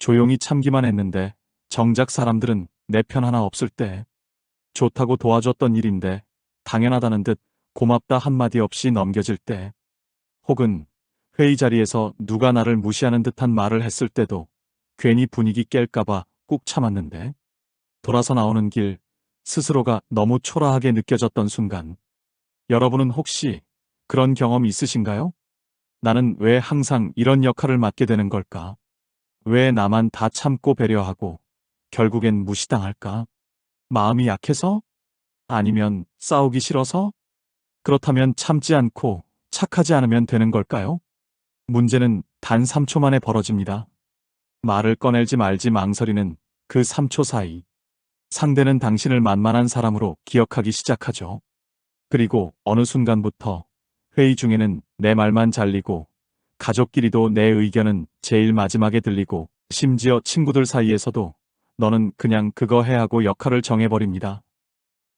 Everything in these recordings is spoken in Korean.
조용히 참기만 했는데 정작 사람들은 내 편 하나 없을 때 좋다고 도와줬던 일인데 당연하다는 듯 고맙다 한마디 없이 넘겨질 때, 혹은 회의 자리에서 누가 나를 무시하는 듯한 말을 했을 때도 괜히 분위기 깰까봐 꾹 참았는데, 돌아서 나오는 길 스스로가 너무 초라하게 느껴졌던 순간, 여러분은 혹시 그런 경험 있으신가요? 나는 왜 항상 이런 역할을 맡게 되는 걸까? 왜 나만 다 참고 배려하고 결국엔 무시당할까? 마음이 약해서? 아니면 싸우기 싫어서? 그렇다면 참지 않고 착하지 않으면 되는 걸까요? 문제는 단 3초 만에 벌어집니다. 말을 꺼낼지 말지 망설이는 그 3초 사이, 상대는 당신을 만만한 사람으로 기억하기 시작하죠. 그리고 어느 순간부터 회의 중에는 내 말만 잘리고, 가족끼리도 내 의견은 제일 마지막에 들리고, 심지어 친구들 사이에서도 너는 그냥 그거 해 하고 역할을 정해버립니다.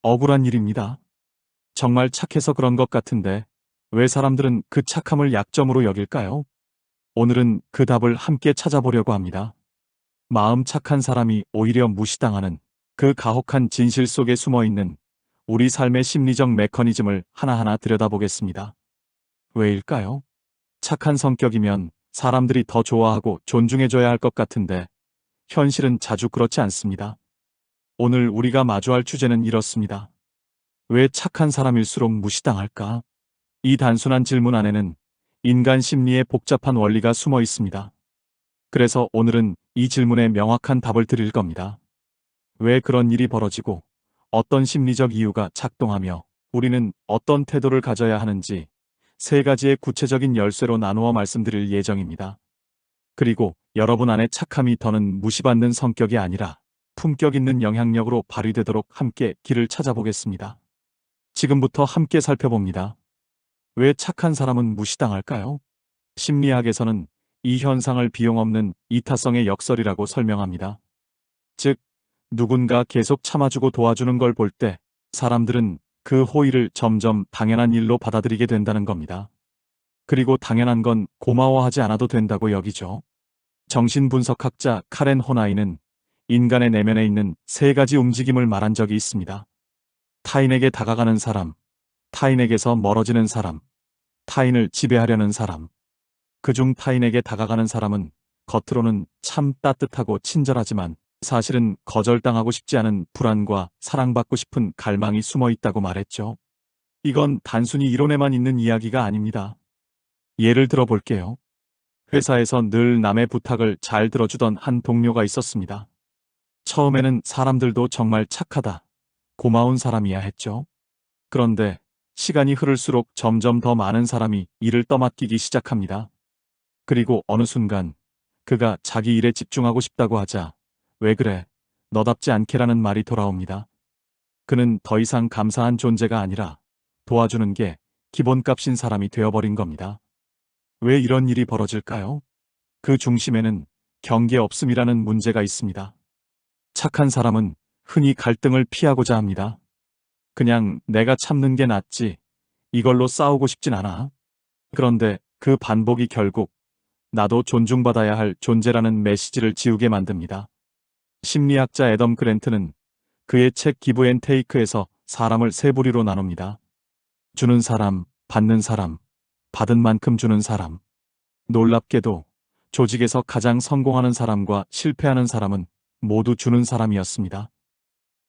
억울한 일입니다. 정말 착해서 그런 것 같은데 왜 사람들은 그 착함을 약점으로 여길까요? 오늘은 그 답을 함께 찾아보려고 합니다. 마음 착한 사람이 오히려 무시당하는 그 가혹한 진실 속에 숨어있는 우리 삶의 심리적 메커니즘을 하나하나 들여다보겠습니다. 왜일까요? 착한 성격이면 사람들이 더 좋아하고 존중해줘야 할 것 같은데 현실은 자주 그렇지 않습니다. 오늘 우리가 마주할 주제는 이렇습니다. 왜 착한 사람일수록 무시당할까? 이 단순한 질문 안에는 인간 심리의 복잡한 원리가 숨어 있습니다. 그래서 오늘은 이 질문에 명확한 답을 드릴 겁니다. 왜 그런 일이 벌어지고 어떤 심리적 이유가 작동하며 우리는 어떤 태도를 가져야 하는지 세 가지의 구체적인 열쇠로 나누어 말씀드릴 예정입니다. 그리고 여러분 안에 착함이 더는 무시받는 성격이 아니라 품격 있는 영향력으로 발휘되도록 함께 길을 찾아보겠습니다. 지금부터 함께 살펴봅니다. 왜 착한 사람은 무시당할까요? 심리학에서는 이 현상을 비용 없는 이타성의 역설이라고 설명합니다. 즉, 누군가 계속 참아주고 도와주는 걸 볼 때 사람들은 그 호의를 점점 당연한 일로 받아들이게 된다는 겁니다. 그리고 당연한 건 고마워하지 않아도 된다고 여기죠. 정신분석학자 카렌 호나이는 인간의 내면에 있는 세 가지 움직임을 말한 적이 있습니다. 타인에게 다가가는 사람, 타인에게서 멀어지는 사람, 타인을 지배하려는 사람. 그중 타인에게 다가가는 사람은 겉으로는 참 따뜻하고 친절하지만 사실은 거절당하고 싶지 않은 불안과 사랑받고 싶은 갈망이 숨어 있다고 말했죠. 이건 단순히 이론에만 있는 이야기가 아닙니다. 예를 들어 볼게요. 회사에서 늘 남의 부탁을 잘 들어주던 한 동료가 있었습니다. 처음에는 사람들도 정말 착하다, 고마운 사람이야 했죠. 그런데 시간이 흐를수록 점점 더 많은 사람이 일을 떠맡기기 시작합니다. 그리고 어느 순간 그가 자기 일에 집중하고 싶다고 하자 "왜 그래? 너답지 않게라는 말이 돌아옵니다. 그는 더 이상 감사한 존재가 아니라 도와주는 게 기본값인 사람이 되어버린 겁니다. 왜 이런 일이 벌어질까요? 그 중심에는 경계 없음이라는 문제가 있습니다. 착한 사람은 흔히 갈등을 피하고자 합니다. 그냥 내가 참는 게 낫지, 이걸로 싸우고 싶진 않아. 그런데 그 반복이 결국 나도 존중받아야 할 존재라는 메시지를 지우게 만듭니다. 심리학자 애덤 그랜트는 그의 책 기브 앤 테이크에서 사람을 세 부류로 나눕니다. 주는 사람, 받는 사람, 받은 만큼 주는 사람. 놀랍게도 조직에서 가장 성공하는 사람과 실패하는 사람은 모두 주는 사람이었습니다.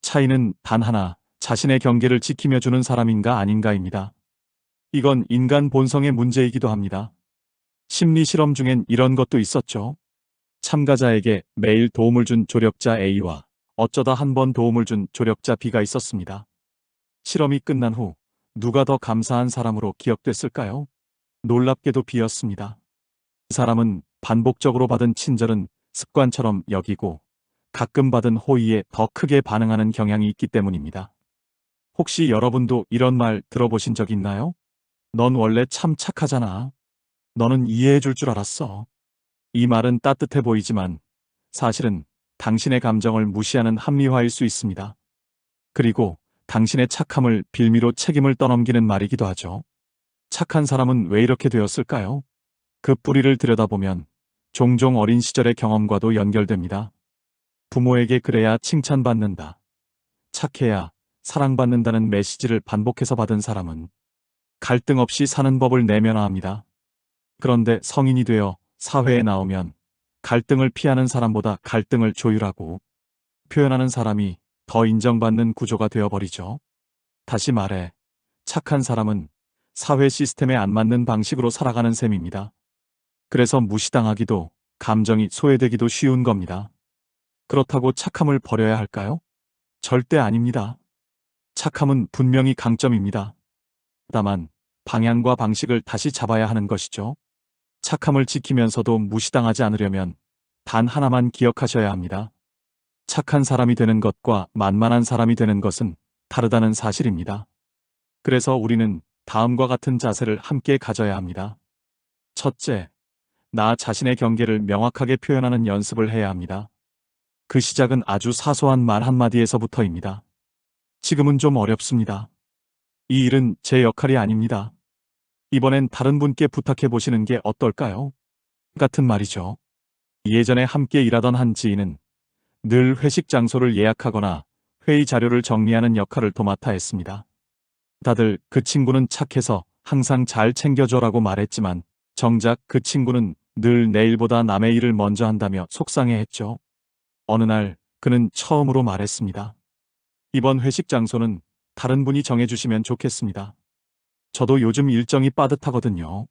차이는 단 하나, 자신의 경계를 지키며 주는 사람인가 아닌가입니다. 이건 인간 본성의 문제이기도 합니다. 심리 실험 중엔 이런 것도 있었죠. 참가자에게 매일 도움을 준 조력자 A와 어쩌다 한 번 도움을 준 조력자 B가 있었습니다. 실험이 끝난 후 누가 더 감사한 사람으로 기억됐을까요? 놀랍게도 B였습니다. 그 사람은 반복적으로 받은 친절은 습관처럼 여기고 가끔 받은 호의에 더 크게 반응하는 경향이 있기 때문입니다. 혹시 여러분도 이런 말 들어보신 적 있나요? 넌 원래 참 착하잖아. 너는 이해해 줄 줄 알았어. 이 말은 따뜻해 보이지만 사실은 당신의 감정을 무시하는 합리화일 수 있습니다. 그리고 당신의 착함을 빌미로 책임을 떠넘기는 말이기도 하죠. 착한 사람은 왜 이렇게 되었을까요? 그 뿌리를 들여다보면 종종 어린 시절의 경험과도 연결됩니다. 부모에게 그래야 칭찬받는다, 착해야 사랑받는다는 메시지를 반복해서 받은 사람은 갈등 없이 사는 법을 내면화합니다. 그런데 성인이 되어 사회에 나오면 갈등을 피하는 사람보다 갈등을 조율하고 표현하는 사람이 더 인정받는 구조가 되어버리죠. 다시 말해, 착한 사람은 사회 시스템에 안 맞는 방식으로 살아가는 셈입니다. 그래서 무시당하기도, 감정이 소외되기도 쉬운 겁니다. 그렇다고 착함을 버려야 할까요? 절대 아닙니다. 착함은 분명히 강점입니다. 다만 방향과 방식을 다시 잡아야 하는 것이죠. 착함을 지키면서도 무시당하지 않으려면 단 하나만 기억하셔야 합니다. 착한 사람이 되는 것과 만만한 사람이 되는 것은 다르다는 사실입니다. 그래서 우리는 다음과 같은 자세를 함께 가져야 합니다. 첫째, 나 자신의 경계를 명확하게 표현하는 연습을 해야 합니다. 그 시작은 아주 사소한 말 한마디에서부터입니다. 지금은 좀 어렵습니다. 이 일은 제 역할이 아닙니다. 이번엔 다른 분께 부탁해 보시는 게 어떨까요? 같은 말이죠. 예전에 함께 일하던 한 지인은 늘 회식 장소를 예약하거나 회의 자료를 정리하는 역할을 도맡아 했습니다. 다들 그 친구는 착해서 항상 잘 챙겨줘라고 말했지만 정작 그 친구는 늘 내일보다 남의 일을 먼저 한다며 속상해했죠. 어느 날 그는 처음으로 말했습니다. 이번 회식 장소는 다른 분이 정해주시면 좋겠습니다. 저도 요즘 일정이 빠듯하거든요.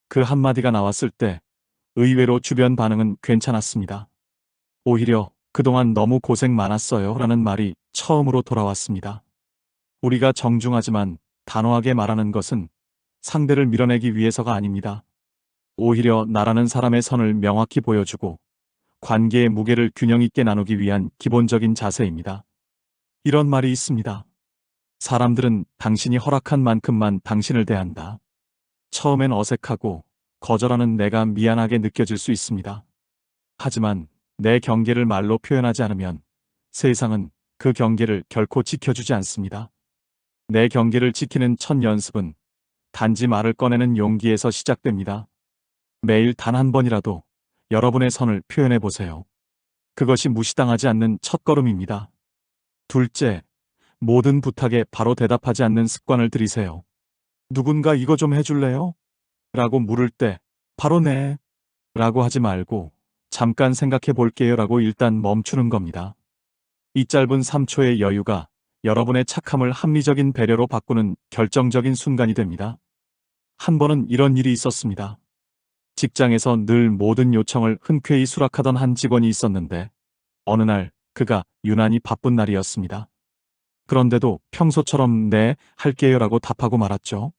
그 한마디가 나왔을 때 의외로 주변 반응은 괜찮았습니다. 오히려 그동안 너무 고생 많았어요 라는 말이 처음으로 돌아왔습니다. 우리가 정중하지만 단호하게 말하는 것은 상대를 밀어내기 위해서가 아닙니다. 오히려 나라는 사람의 선을 명확히 보여주고 관계의 무게를 균형 있게 나누기 위한 기본적인 자세입니다. 이런 말이 있습니다. 사람들은 당신이 허락한 만큼만 당신을 대한다. 처음엔 어색하고 거절하는 내가 미안하게 느껴질 수 있습니다. 하지만 내 경계를 말로 표현하지 않으면 세상은 그 경계를 결코 지켜주지 않습니다. 내 경계를 지키는 첫 연습은 단지 말을 꺼내는 용기에서 시작됩니다. 매일 단 한 번이라도 여러분의 선을 표현해 보세요. 그것이 무시당하지 않는 첫걸음입니다. 둘째, 모든 부탁에 바로 대답하지 않는 습관을 들이세요. 누군가 이거 좀 해줄래요? 라고 물을 때 바로 네 라고 하지 말고 잠깐 생각해 볼게요 라고 일단 멈추는 겁니다. 이 짧은 3초의 여유가 여러분의 착함을 합리적인 배려로 바꾸는 결정적인 순간이 됩니다. 한 번은 이런 일이 있었습니다. 직장에서 늘 모든 요청을 흔쾌히 수락하던 한 직원이 있었는데 어느 날 그가 유난히 바쁜 날이었습니다. 그런데도 평소처럼 네, 할게요 라고 답하고 말았죠.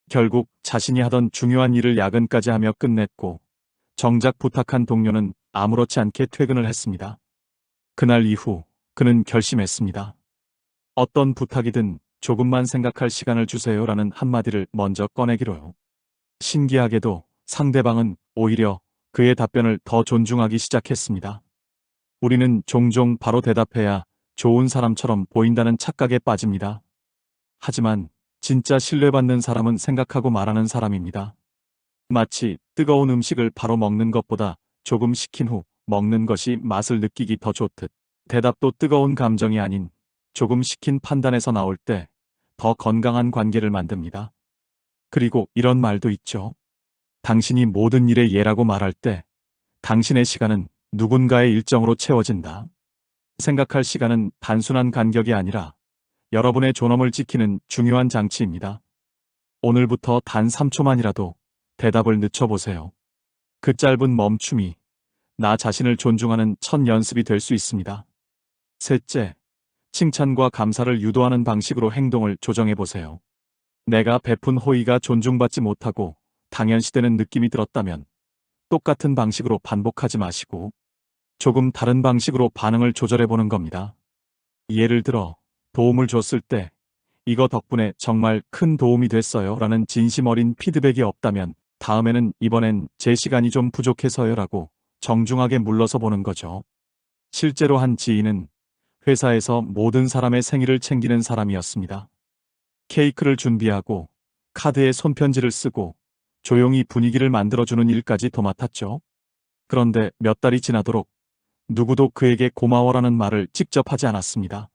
결국 자신이 하던 중요한 일을 야근까지 하며 끝냈고 정작 부탁한 동료는 아무렇지 않게 퇴근을 했습니다. 그날 이후 그는 결심했습니다. 어떤 부탁이든 조금만 생각할 시간을 주세요라는 한마디를 먼저 꺼내기로요. 신기하게도 상대방은 오히려 그의 답변을 더 존중하기 시작했습니다. 우리는 종종 바로 대답해야 좋은 사람처럼 보인다는 착각에 빠집니다. 하지만 진짜 신뢰받는 사람은 생각하고 말하는 사람입니다. 마치 뜨거운 음식을 바로 먹는 것보다 조금 식힌 후 먹는 것이 맛을 느끼기 더 좋듯 대답도 뜨거운 감정이 아닌 조금 식힌 판단에서 나올 때 더 건강한 관계를 만듭니다. 그리고 이런 말도 있죠. 당신이 모든 일의 예라고 말할 때 당신의 시간은 누군가의 일정으로 채워진다. 생각할 시간은 단순한 간격이 아니라 여러분의 존엄을 지키는 중요한 장치입니다. 오늘부터 단 3초만이라도 대답을 늦춰보세요. 그 짧은 멈춤이 나 자신을 존중하는 첫 연습이 될 수 있습니다. 셋째, 칭찬과 감사를 유도하는 방식으로 행동을 조정해보세요. 내가 베푼 호의가 존중받지 못하고 당연시되는 느낌이 들었다면 똑같은 방식으로 반복하지 마시고 조금 다른 방식으로 반응을 조절해보는 겁니다. 예를 들어 도움을 줬을 때 이거 덕분에 정말 큰 도움이 됐어요 라는 진심 어린 피드백이 없다면 다음에는 이번엔 제 시간이 좀 부족해서요 라고 정중하게 물러서 보는 거죠. 실제로 한 지인은 회사에서 모든 사람의 생일을 챙기는 사람이었습니다. 케이크를 준비하고 카드에 손편지를 쓰고 조용히 분위기를 만들어주는 일까지 도맡았죠. 그런데 몇 달이 지나도록 누구도 그에게 고마워라는 말을 직접 하지 않았습니다.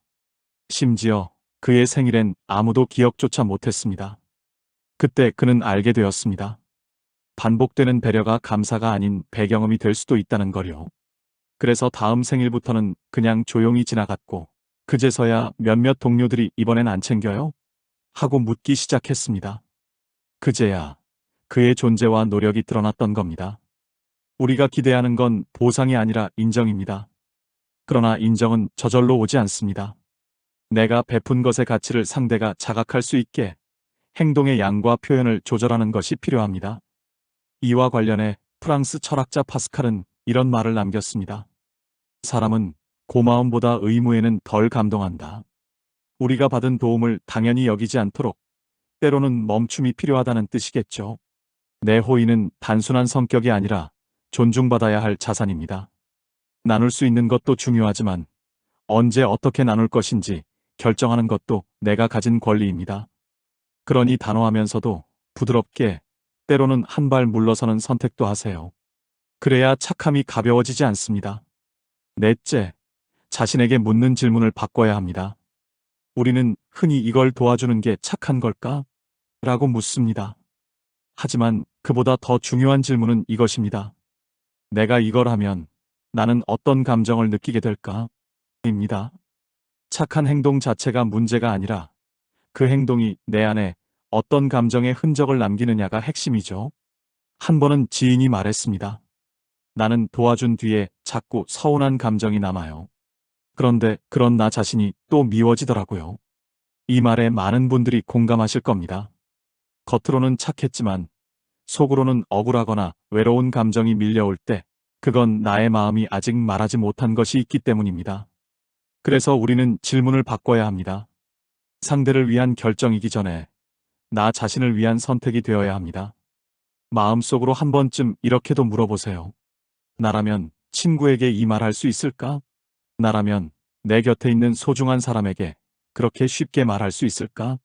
심지어 그의 생일엔 아무도 기억조차 못했습니다. 그때 그는 알게 되었습니다. 반복되는 배려가 감사가 아닌 배경음이 될 수도 있다는 걸요. 그래서 다음 생일부터는 그냥 조용히 지나갔고, 그제서야 몇몇 동료들이 이번엔 안 챙겨요? 하고 묻기 시작했습니다. 그제야 그의 존재와 노력이 드러났던 겁니다. 우리가 기대하는 건 보상이 아니라 인정입니다. 그러나 인정은 저절로 오지 않습니다. 내가 베푼 것의 가치를 상대가 자각할 수 있게 행동의 양과 표현을 조절하는 것이 필요합니다. 이와 관련해 프랑스 철학자 파스칼은 이런 말을 남겼습니다. 사람은 고마움보다 의무에는 덜 감동한다. 우리가 받은 도움을 당연히 여기지 않도록 때로는 멈춤이 필요하다는 뜻이겠죠. 내 호의는 단순한 성격이 아니라 존중받아야 할 자산입니다. 나눌 수 있는 것도 중요하지만 언제 어떻게 나눌 것인지 결정하는 것도 내가 가진 권리입니다. 그러니 단호하면서도 부드럽게, 때로는 한 발 물러서는 선택도 하세요. 그래야 착함이 가벼워지지 않습니다. 넷째, 자신에게 묻는 질문을 바꿔야 합니다. 우리는 흔히 이걸 도와주는 게 착한 걸까? 라고 묻습니다. 하지만 그보다 더 중요한 질문은 이것입니다. 내가 이걸 하면 나는 어떤 감정을 느끼게 될까? 입니다. 착한 행동 자체가 문제가 아니라 그 행동이 내 안에 어떤 감정의 흔적을 남기느냐가 핵심이죠. 한 번은 지인이 말했습니다. 나는 도와준 뒤에 자꾸 서운한 감정이 남아요. 그런데 그런 나 자신이 또 미워지더라고요. 이 말에 많은 분들이 공감하실 겁니다. 겉으로는 착했지만 속으로는 억울하거나 외로운 감정이 밀려올 때 그건 나의 마음이 아직 말하지 못한 것이 있기 때문입니다. 그래서 우리는 질문을 바꿔야 합니다. 상대를 위한 결정이기 전에 나 자신을 위한 선택이 되어야 합니다. 마음속으로 한 번쯤 이렇게도 물어보세요. 나라면 친구에게 이 말 할 수 있을까? 나라면 내 곁에 있는 소중한 사람에게 그렇게 쉽게 말할 수 있을까?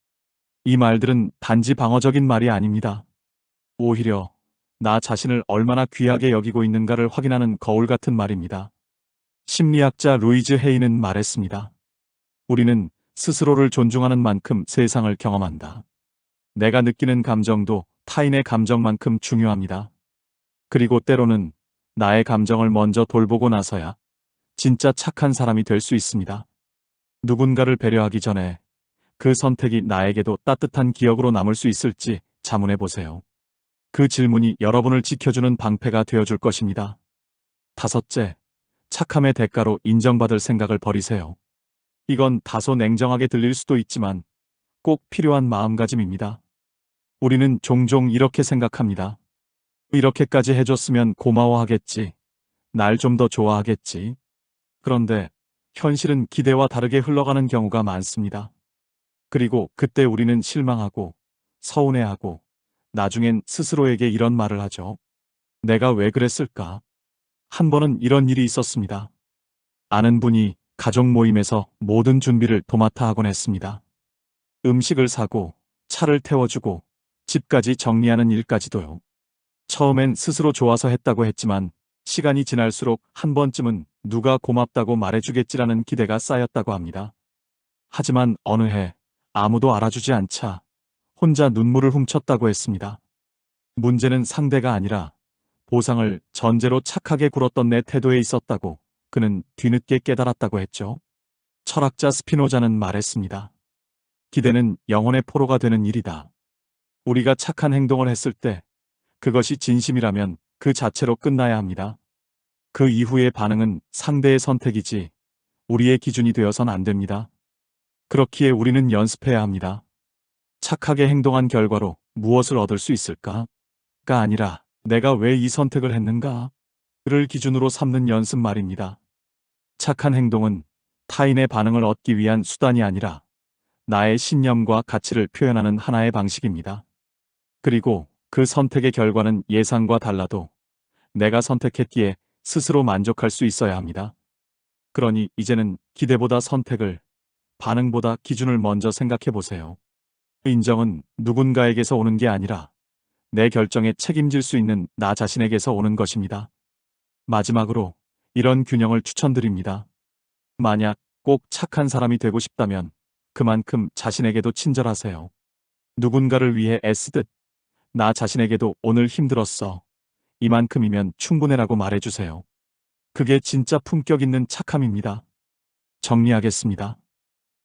이 말들은 단지 방어적인 말이 아닙니다. 오히려 나 자신을 얼마나 귀하게 여기고 있는가를 확인하는 거울 같은 말입니다. 심리학자 루이즈 헤이는 말했습니다. 우리는 스스로를 존중하는 만큼 세상을 경험한다. 내가 느끼는 감정도 타인의 감정만큼 중요합니다. 그리고 때로는 나의 감정을 먼저 돌보고 나서야 진짜 착한 사람이 될 수 있습니다. 누군가를 배려하기 전에 그 선택이 나에게도 따뜻한 기억으로 남을 수 있을지 자문해 보세요. 그 질문이 여러분을 지켜주는 방패가 되어줄 것입니다. 다섯째, 착함의 대가로 인정받을 생각을 버리세요. 이건 다소 냉정하게 들릴 수도 있지만 꼭 필요한 마음가짐입니다. 우리는 종종 이렇게 생각합니다. 이렇게까지 해줬으면 고마워하겠지. 날 좀 더 좋아하겠지. 그런데 현실은 기대와 다르게 흘러가는 경우가 많습니다. 그리고 그때 우리는 실망하고 서운해하고 나중엔 스스로에게 이런 말을 하죠. 내가 왜 그랬을까? 한 번은 이런 일이 있었습니다. 아는 분이 가족 모임에서 모든 준비를 도맡아 하곤 했습니다. 음식을 사고 차를 태워주고 집까지 정리하는 일까지도요. 처음엔 스스로 좋아서 했다고 했지만 시간이 지날수록 한 번쯤은 누가 고맙다고 말해주겠지라는 기대가 쌓였다고 합니다. 하지만 어느 해 아무도 알아주지 않자 혼자 눈물을 훔쳤다고 했습니다. 문제는 상대가 아니라 보상을 전제로 착하게 굴었던 내 태도에 있었다고 그는 뒤늦게 깨달았다고 했죠. 철학자 스피노자는 말했습니다. 기대는 영혼의 포로가 되는 일이다. 우리가 착한 행동을 했을 때 그것이 진심이라면 그 자체로 끝나야 합니다. 그 이후의 반응은 상대의 선택이지 우리의 기준이 되어선 안 됩니다. 그렇기에 우리는 연습해야 합니다. 착하게 행동한 결과로 무엇을 얻을 수 있을까?가 아니라 내가 왜 이 선택을 했는가?를 기준으로 삼는 연습 말입니다. 착한 행동은 타인의 반응을 얻기 위한 수단이 아니라 나의 신념과 가치를 표현하는 하나의 방식입니다. 그리고 그 선택의 결과는 예상과 달라도 내가 선택했기에 스스로 만족할 수 있어야 합니다. 그러니 이제는 기대보다 선택을, 반응보다 기준을 먼저 생각해 보세요. 인정은 누군가에게서 오는 게 아니라 내 결정에 책임질 수 있는 나 자신에게서 오는 것입니다. 마지막으로 이런 균형을 추천드립니다. 만약 꼭 착한 사람이 되고 싶다면 그만큼 자신에게도 친절하세요. 누군가를 위해 애쓰듯 나 자신에게도 오늘 힘들었어. 이만큼이면 충분해라고 말해주세요. 그게 진짜 품격 있는 착함입니다. 정리하겠습니다.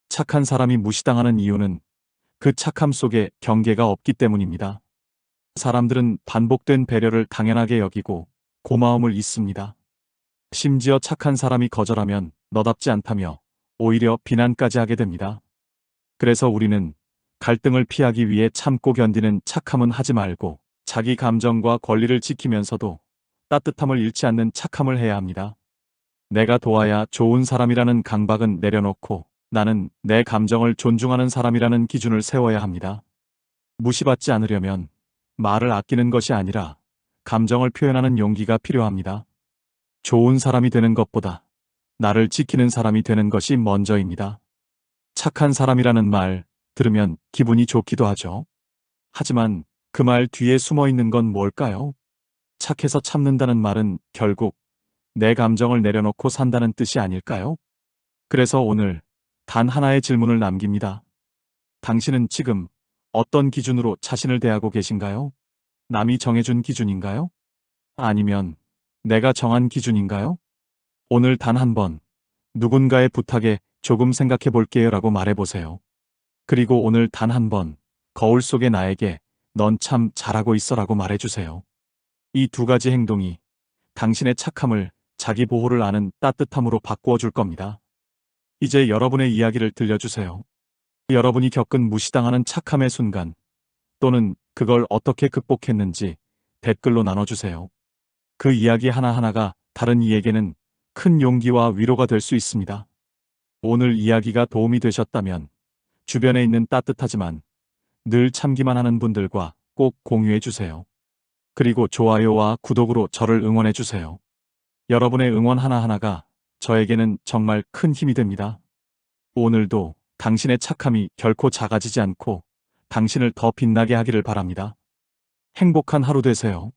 착한 사람이 무시당하는 이유는 그 착함 속에 경계가 없기 때문입니다. 사람들은 반복된 배려를 당연하게 여기고 고마움을 잊습니다. 심지어 착한 사람이 거절하면 너답지 않다며 오히려 비난까지 하게 됩니다. 그래서 우리는 갈등을 피하기 위해 참고 견디는 착함은 하지 말고 자기 감정과 권리를 지키면서도 따뜻함을 잃지 않는 착함을 해야 합니다. 내가 도와야 좋은 사람이라는 강박은 내려놓고 나는 내 감정을 존중하는 사람이라는 기준을 세워야 합니다. 무시받지 않으려면 말을 아끼는 것이 아니라 감정을 표현하는 용기가 필요합니다. 좋은 사람이 되는 것보다 나를 지키는 사람이 되는 것이 먼저입니다. 착한 사람이라는 말 들으면 기분이 좋기도 하죠. 하지만 그 말 뒤에 숨어 있는 건 뭘까요? 착해서 참는다는 말은 결국 내 감정을 내려놓고 산다는 뜻이 아닐까요? 그래서 오늘 단 하나의 질문을 남깁니다. 당신은 지금 어떤 기준으로 자신을 대하고 계신가요? 남이 정해준 기준인가요? 아니면 내가 정한 기준인가요? 오늘 단 한 번 누군가의 부탁에 조금 생각해 볼게요라고 말해보세요. 그리고 오늘 단 한 번 거울 속의 나에게 넌 참 잘하고 있어라고 말해주세요. 이 두 가지 행동이 당신의 착함을 자기 보호를 아는 따뜻함으로 바꾸어 줄 겁니다. 이제 여러분의 이야기를 들려주세요. 여러분이 겪은 무시당하는 착함의 순간 또는 그걸 어떻게 극복했는지 댓글로 나눠주세요. 그 이야기 하나하나가 다른 이에게는 큰 용기와 위로가 될 수 있습니다. 오늘 이야기가 도움이 되셨다면 주변에 있는 따뜻하지만 늘 참기만 하는 분들과 꼭 공유해 주세요. 그리고 좋아요와 구독으로 저를 응원해 주세요. 여러분의 응원 하나하나가 저에게는 정말 큰 힘이 됩니다. 오늘도 당신의 착함이 결코 작아지지 않고 당신을 더 빛나게 하기를 바랍니다. 행복한 하루 되세요.